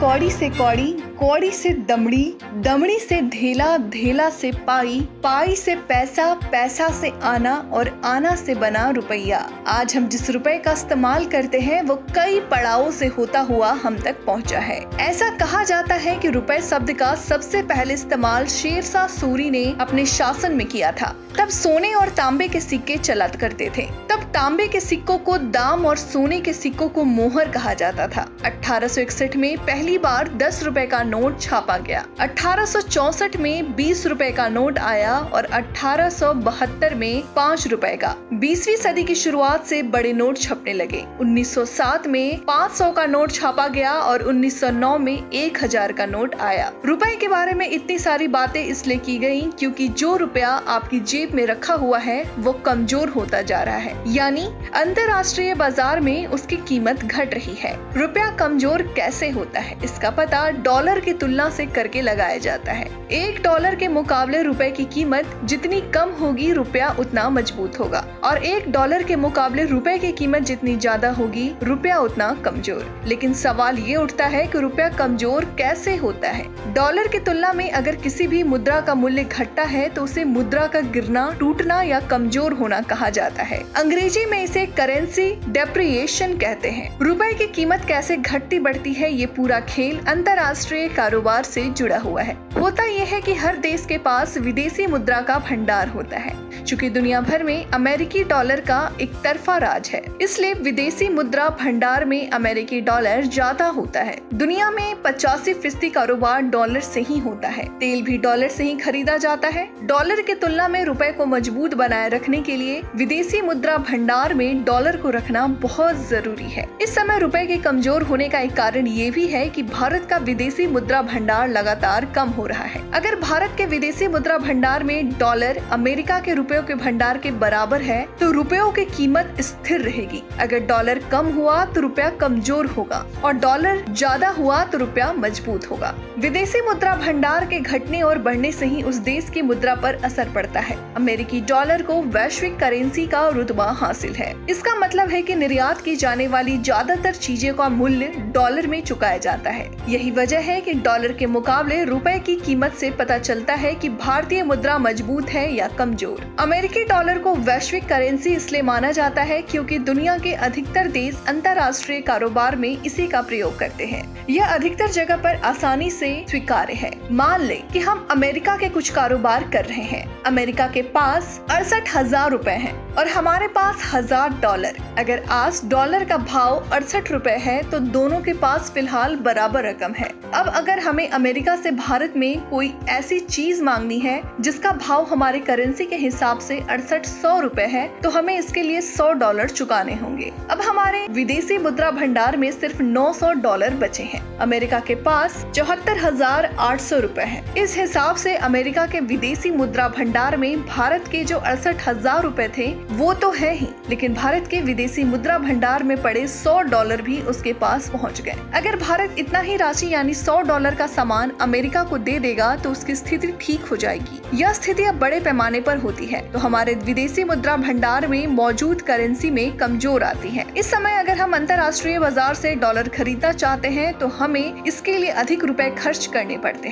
कौड़ी से कौड़ी, कौड़ी से दमड़ी, दमड़ी से ढेला, ढेला से पाई, पाई से पैसा, पैसा से आना और आना से बना रुपया। आज हम जिस रुपए का इस्तेमाल करते हैं वो कई पड़ावों से होता हुआ हम तक पहुंचा है। ऐसा कहा जाता है कि रुपए शब्द का सबसे पहले इस्तेमाल शेरशाह सूरी ने अपने शासन में किया था। तब सोने और तांबे के सिक्के चला करते थे। तब तांबे के सिक्कों को दाम और सोने के सिक्कों को मोहर कहा जाता था। 1861 में पहली बार 10 रुपए का नोट छापा गया। 1864 में 20 रुपए का नोट आया और 1872 में 5 रुपए का। 20वीं सदी की शुरुआत से बड़े नोट छपने लगे। 1907 में 500 का नोट छापा गया और 1909 में 1000 का नोट आया। रुपए के बारे में इतनी सारी बातें इसलिए की गई क्योंकि जो रुपया आपकी जेब में रखा हुआ है वो कमजोर होता जा रहा है, यानी अंतर्राष्ट्रीय बाजार में उसकी कीमत घट रही है। रुपया कमजोर कैसे होता है इसका पता डॉलर की तुलना से करके लगाया जाता है। $1 के मुकाबले रुपए की कीमत जितनी कम होगी रुपया उतना मजबूत होगा और $1 के मुकाबले रुपए की कीमत जितनी ज्यादा होगी रुपया उतना कमजोर। लेकिन सवाल ये उठता है कि रुपया कमजोर कैसे होता है। डॉलर की तुलना में अगर किसी भी मुद्रा का मूल्य घटता है तो उसे मुद्रा का गिरना, टूटना या कमजोर होना कहा जाता है। अंग्रेजी में इसे करेंसी डेप्रिसिएशन कहते हैं। रुपए की कीमत कैसे घटती बढ़ती है ये पूरा खेल अंतर्राष्ट्रीय कारोबार से जुड़ा हुआ है। होता यह है कि हर देश के पास विदेशी मुद्रा का भंडार होता है। चूंकि दुनिया भर में अमेरिकी डॉलर का एक तरफा राज है, इसलिए विदेशी मुद्रा भंडार में अमेरिकी डॉलर ज्यादा होता है। दुनिया में 85% कारोबार डॉलर से ही होता है। तेल भी डॉलर से ही खरीदा जाता है। डॉलर की तुलना में रुपए को मजबूत बनाए रखने के लिए विदेशी मुद्रा भंडार में डॉलर को रखना बहुत जरूरी है। इस समय रुपए के कमजोर होने का एक कारण ये भी है कि भारत का विदेशी मुद्रा भंडार लगातार कम हो रहा है। अगर भारत के विदेशी मुद्रा भंडार में डॉलर अमेरिका के रुपयों के भंडार के बराबर है तो रुपयों की कीमत स्थिर रहेगी। अगर डॉलर कम हुआ तो रुपया कमजोर होगा और डॉलर ज्यादा हुआ तो रुपया मजबूत होगा। विदेशी मुद्रा भंडार के घटने और बढ़ने से ही उस देश की मुद्रा पर असर पड़ता है। अमेरिकी डॉलर को वैश्विक करेंसी का रुतबा हासिल है। इसका मतलब है कि निर्यात की जाने वाली ज्यादातर चीजों का मूल्य डॉलर में चुकाया जाता है। यही वजह है कि डॉलर के मुकाबले रुपए की कीमत से पता चलता है कि भारतीय मुद्रा मजबूत है या कमजोर। अमेरिकी डॉलर को वैश्विक करेंसी इसलिए माना जाता है क्योंकि दुनिया के अधिकतर देश अंतर्राष्ट्रीय कारोबार में इसी का प्रयोग करते हैं। यह अधिकतर जगह पर आसानी से स्वीकार्य है। मान लें कि हम अमेरिका के कुछ कारोबार कर रहे हैं। अमेरिका के पास 68,000 रुपए हैं और हमारे पास $1000। अगर आज डॉलर का भाव 68 रुपए है तो दोनों के पास फिलहाल बराबर रकम है। अब अगर हमें अमेरिका से भारत में कोई ऐसी चीज मांगनी है जिसका भाव हमारे करेंसी के हिसाब से 6800 रुपए है तो हमें इसके लिए $100 चुकाने होंगे। अब हमारे विदेशी मुद्रा भंडार में सिर्फ $900 बचे हैं। अमेरिका के पास 74,800 रुपए है। इस हिसाब से अमेरिका के विदेशी मुद्रा भंडार में भारत के जो 68,000 रुपए थे वो तो है ही, लेकिन भारत के विदेशी मुद्रा भंडार में पड़े $100 भी उसके पास पहुंच गए। अगर भारत इतना ही राशि यानी $100 का सामान अमेरिका को दे देगा तो उसकी स्थिति ठीक हो जाएगी। यह स्थिति अब बड़े पैमाने पर होती है तो हमारे विदेशी मुद्रा भंडार में मौजूद करेंसी में कमजोर आती है। इस समय अगर हम अंतर्राष्ट्रीय बाजार से डॉलर खरीदना चाहते हैं तो हमें इसके लिए अधिक रुपए खर्च करने पड़ते हैं।